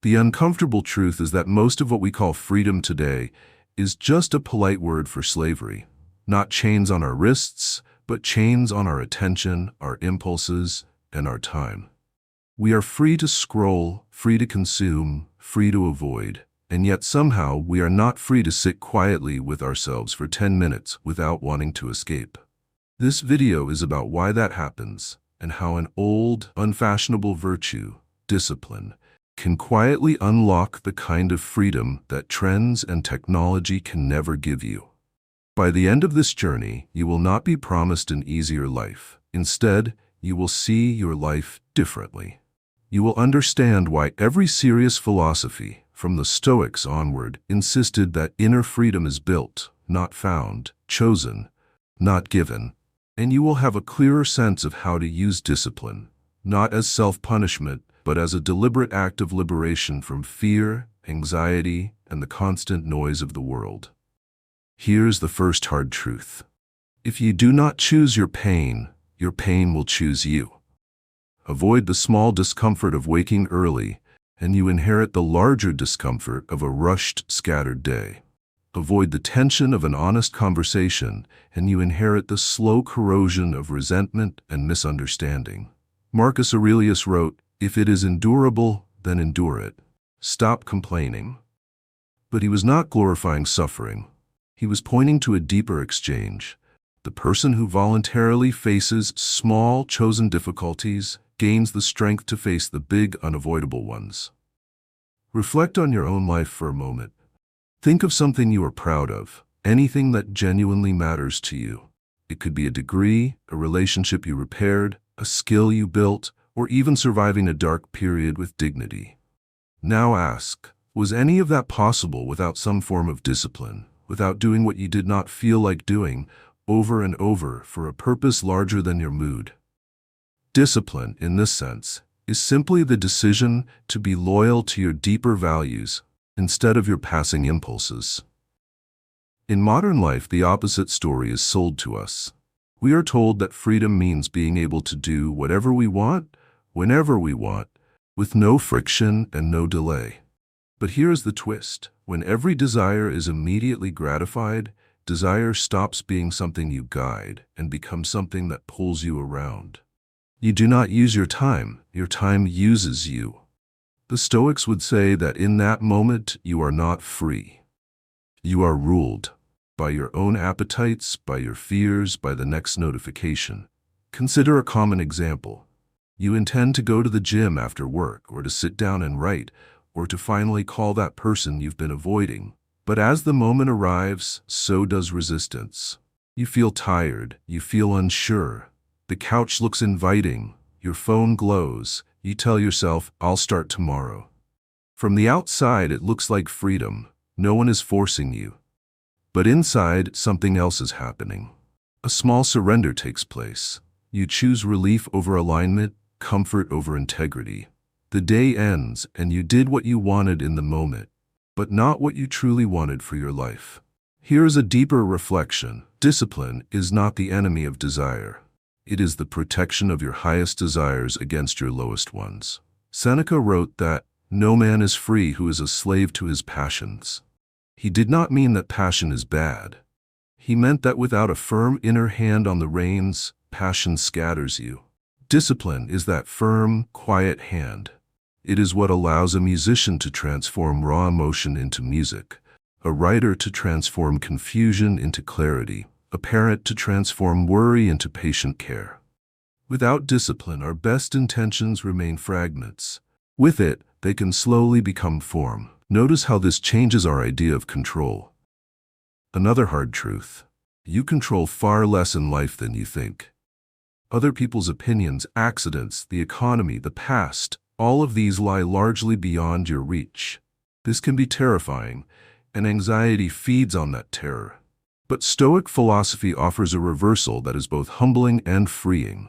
The uncomfortable truth is that most of what we call freedom today is just a polite word for slavery. Not chains on our wrists, but chains on our attention, our impulses, and our time. We are free to scroll, free to consume, free to avoid, and yet somehow we are not free to sit quietly with ourselves for 10 minutes without wanting to escape. This video is about why that happens and how an old, unfashionable virtue, discipline, can quietly unlock the kind of freedom that trends and technology can never give you. By the end of this journey, you will not be promised an easier life. Instead, you will see your life differently. You will understand why every serious philosophy, from the Stoics onward, insisted that inner freedom is built, not found, chosen, not given. And you will have a clearer sense of how to use discipline, not as self-punishment, but as a deliberate act of liberation from fear, anxiety, and the constant noise of the world. Here's the first hard truth. If you do not choose your pain will choose you. Avoid the small discomfort of waking early, and you inherit the larger discomfort of a rushed, scattered day. Avoid the tension of an honest conversation, and you inherit the slow corrosion of resentment and misunderstanding. Marcus Aurelius wrote, "If it is endurable, then endure it. Stop complaining." But he was not glorifying suffering. He was pointing to a deeper exchange. The person who voluntarily faces small, chosen difficulties gains the strength to face the big, unavoidable ones. Reflect on your own life for a moment. Think of something you are proud of, anything that genuinely matters to you. It could be a degree, a relationship you repaired, a skill you built, or even surviving a dark period with dignity. Now ask, was any of that possible without some form of discipline, without doing what you did not feel like doing over and over for a purpose larger than your mood? Discipline, in this sense, is simply the decision to be loyal to your deeper values instead of your passing impulses. In modern life, the opposite story is sold to us. We are told that freedom means being able to do whatever we want, whenever we want, with no friction and no delay. But here's the twist. When every desire is immediately gratified, desire stops being something you guide and becomes something that pulls you around. You do not use your time uses you. The Stoics would say that in that moment you are not free. You are ruled by your own appetites, by your fears, by the next notification. Consider a common example. You intend to go to the gym after work, or to sit down and write, or to finally call that person you've been avoiding. But as the moment arrives, so does resistance. You feel tired, you feel unsure. The couch looks inviting, your phone glows. You tell yourself, "I'll start tomorrow." From the outside, it looks like freedom. No one is forcing you. But inside, something else is happening. A small surrender takes place. You choose relief over alignment, comfort over integrity. The day ends, and you did what you wanted in the moment, but not what you truly wanted for your life. Here is a deeper reflection. Discipline is not the enemy of desire. It is the protection of your highest desires against your lowest ones. Seneca wrote that, "No man is free who is a slave to his passions." He did not mean that passion is bad. He meant that without a firm inner hand on the reins, passion scatters you. Discipline is that firm, quiet hand. It is what allows a musician to transform raw emotion into music, a writer to transform confusion into clarity, a parent to transform worry into patient care. Without discipline, our best intentions remain fragments. With it, they can slowly become form. Notice how this changes our idea of control. Another hard truth. You control far less in life than you think. Other people's opinions, accidents, the economy, the past, all of these lie largely beyond your reach. This can be terrifying, and anxiety feeds on that terror. But Stoic philosophy offers a reversal that is both humbling and freeing.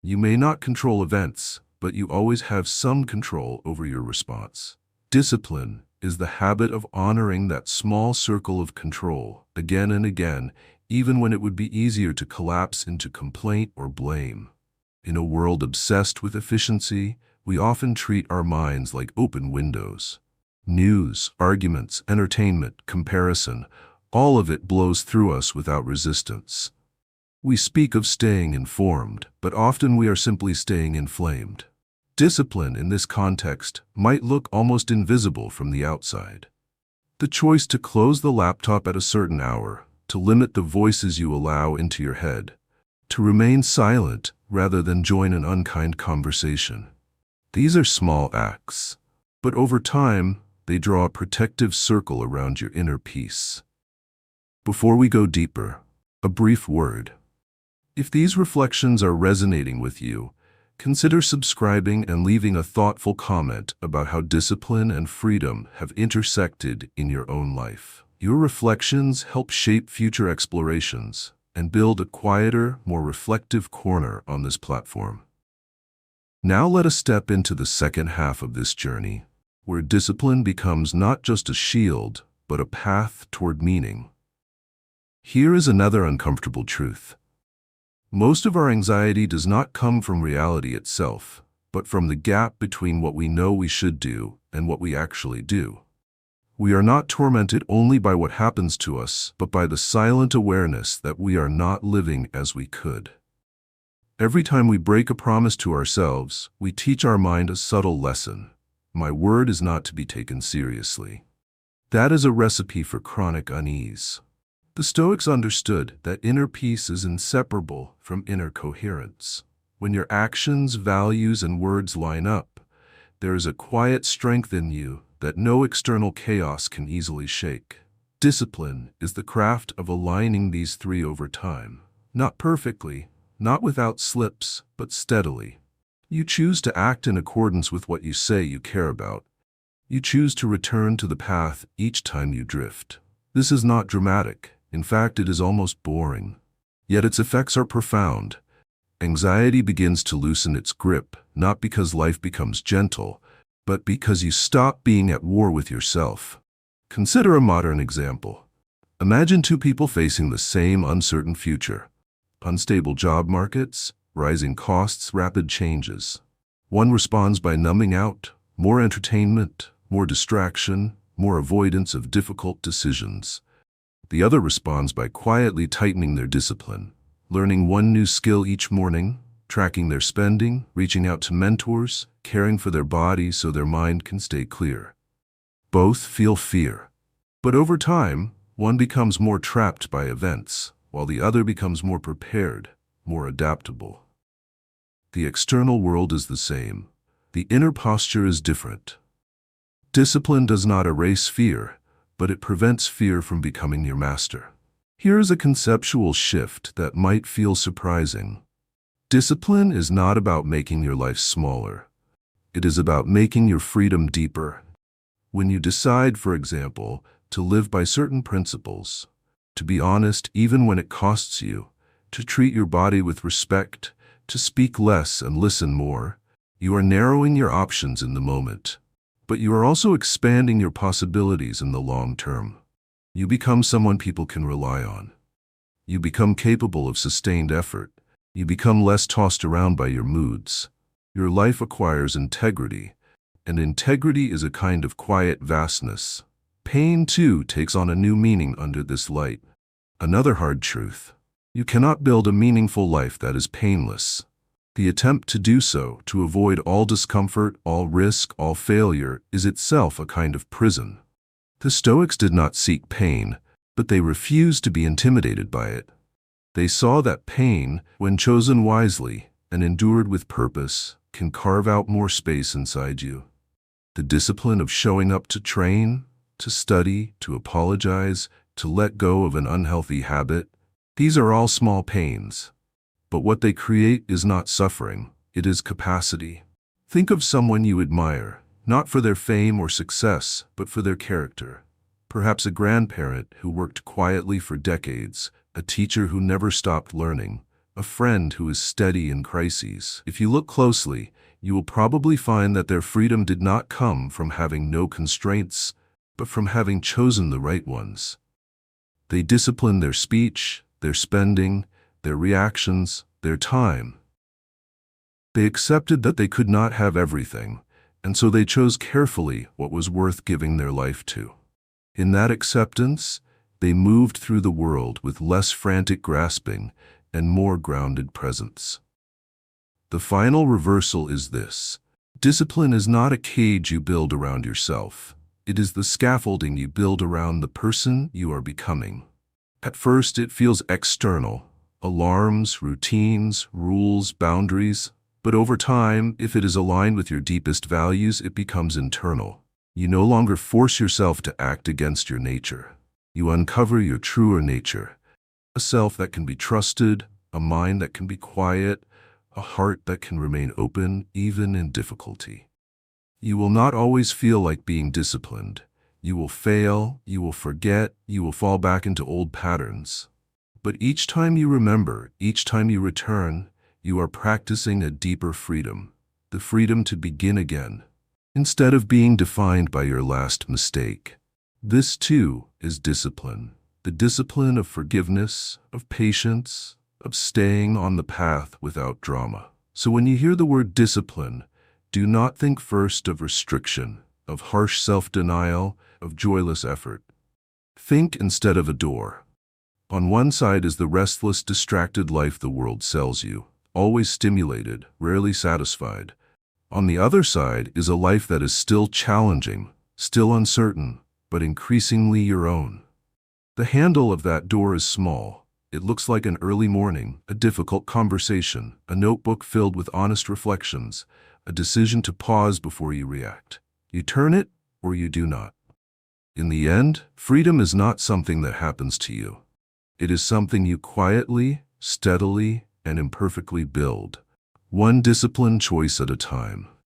You may not control events, but you always have some control over your response. Discipline is the habit of honoring that small circle of control again and again, even when it would be easier to collapse into complaint or blame. In a world obsessed with efficiency, We often treat our minds like open windows. News, arguments, entertainment, comparison, all of it blows through us without resistance. We speak of staying informed, but often we are simply staying inflamed. Discipline in this context might look almost invisible from the outside. The choice to close the laptop at a certain hour, to limit the voices you allow into your head, to remain silent rather than join an unkind conversation. These are small acts, but over time, they draw a protective circle around your inner peace. Before we go deeper, a brief word. If these reflections are resonating with you, consider subscribing and leaving a thoughtful comment about how discipline and freedom have intersected in your own life. Your reflections help shape future explorations and build a quieter, more reflective corner on this platform. Now let us step into the second half of this journey, where discipline becomes not just a shield, but a path toward meaning. Here is another uncomfortable truth. Most of our anxiety does not come from reality itself, but from the gap between what we know we should do and what we actually do. We are not tormented only by what happens to us, but by the silent awareness that we are not living as we could. Every time we break a promise to ourselves, we teach our mind a subtle lesson. My word is not to be taken seriously. That is a recipe for chronic unease. The Stoics understood that inner peace is inseparable from inner coherence. When your actions, values, and words line up, there is a quiet strength in you that no external chaos can easily shake. Discipline is the craft of aligning these three over time. Not perfectly, not without slips, but steadily. You choose to act in accordance with what you say you care about. You choose to return to the path each time you drift. This is not dramatic. In fact, it is almost boring. Yet its effects are profound. Anxiety begins to loosen its grip, not because life becomes gentle, but because you stop being at war with yourself. Consider a modern example. Imagine two people facing the same uncertain future. Unstable job markets, rising costs, rapid changes. One responds by numbing out, more entertainment, more distraction, more avoidance of difficult decisions. The other responds by quietly tightening their discipline, learning one new skill each morning, tracking their spending, reaching out to mentors, caring for their body so their mind can stay clear. Both feel fear. But over time, one becomes more trapped by events, while the other becomes more prepared, more adaptable. The external world is the same. The inner posture is different. Discipline does not erase fear, but it prevents fear from becoming your master. Here is a conceptual shift that might feel surprising. Discipline is not about making your life smaller. It is about making your freedom deeper. When you decide, for example, to live by certain principles, to be honest even when it costs you, to treat your body with respect, to speak less and listen more, you are narrowing your options in the moment. But you are also expanding your possibilities in the long term. You become someone people can rely on. You become capable of sustained effort. You become less tossed around by your moods. Your life acquires integrity, and integrity is a kind of quiet vastness. Pain, too, takes on a new meaning under this light. Another hard truth. You cannot build a meaningful life that is painless. The attempt to do so, to avoid all discomfort, all risk, all failure, is itself a kind of prison. The Stoics did not seek pain, but they refused to be intimidated by it. They saw that pain, when chosen wisely and endured with purpose, can carve out more space inside you. The discipline of showing up to train, to study, to apologize, to let go of an unhealthy habit, these are all small pains. But what they create is not suffering, it is capacity. Think of someone you admire, not for their fame or success, but for their character. Perhaps a grandparent who worked quietly for decades, a teacher who never stopped learning, a friend who is steady in crises. If you look closely, you will probably find that their freedom did not come from having no constraints, but from having chosen the right ones. They disciplined their speech, their spending, their reactions, their time. They accepted that they could not have everything, and so they chose carefully what was worth giving their life to. In that acceptance, they moved through the world with less frantic grasping and more grounded presence. The final reversal is this. Discipline is not a cage you build around yourself. It is the scaffolding you build around the person you are becoming. At first, it feels external. Alarms, routines, rules, boundaries. But over time, if it is aligned with your deepest values, it becomes internal. You no longer force yourself to act against your nature. You uncover your truer nature, a self that can be trusted, a mind that can be quiet, a heart that can remain open even in difficulty. You will not always feel like being disciplined. You will fail, you will forget, you will fall back into old patterns. But each time you remember, each time you return, you are practicing a deeper freedom, the freedom to begin again, instead of being defined by your last mistake. This, too, is discipline. The discipline of forgiveness, of patience, of staying on the path without drama. So when you hear the word discipline, do not think first of restriction, of harsh self-denial, of joyless effort. Think instead of a door. On one side is the restless, distracted life the world sells you, always stimulated, rarely satisfied. On the other side is a life that is still challenging, still uncertain, but increasingly your own. The handle of that door is small. It looks like an early morning, a difficult conversation, a notebook filled with honest reflections, a decision to pause before you react. You turn it or you do not. In the end, freedom is not something that happens to you. It is something you quietly, steadily, and imperfectly build, one disciplined choice at a time.